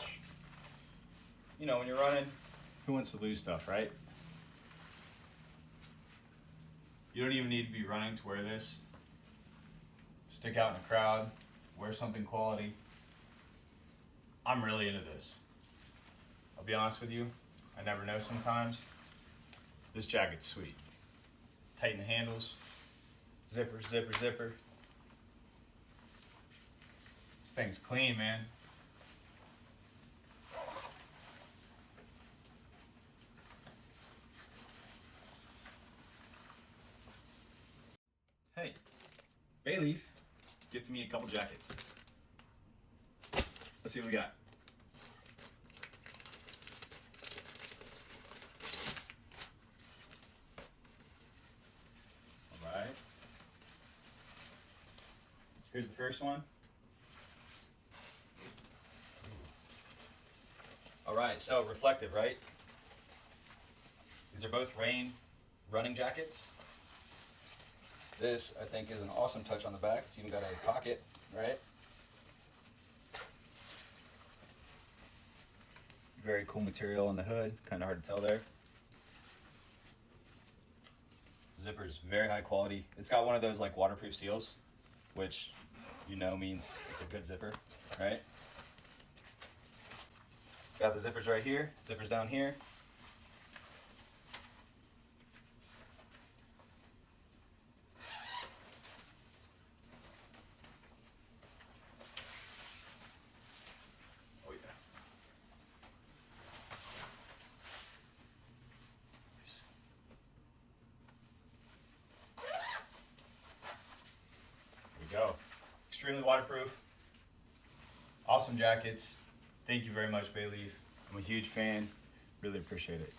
touch. You know, when you're running, who wants to lose stuff, right? You don't even need to be running to wear this. Stick out in the crowd, wear something quality. I'm really into this. I'll be honest with you, I never know sometimes. This jacket's sweet. Tighten the handles, zipper, zipper, zipper. This thing's clean, man. Hey, Bayleaf gifted me a couple jackets. Let's see what we got. All right. Here's the first one. All right, so reflective, right? These are both rain running jackets. This, I think, is an awesome touch on the back. It's even got a pocket, right? Very cool material on the hood. Kind of hard to tell there. Zipper's very high quality. It's got one of those like waterproof seals, which you know means it's a good zipper, right? Got the zippers right here. Zippers down here. Oh yeah. There we go. Extremely waterproof. Awesome jackets. Thank you very much, Bayleaf. I'm a huge fan. Really appreciate it.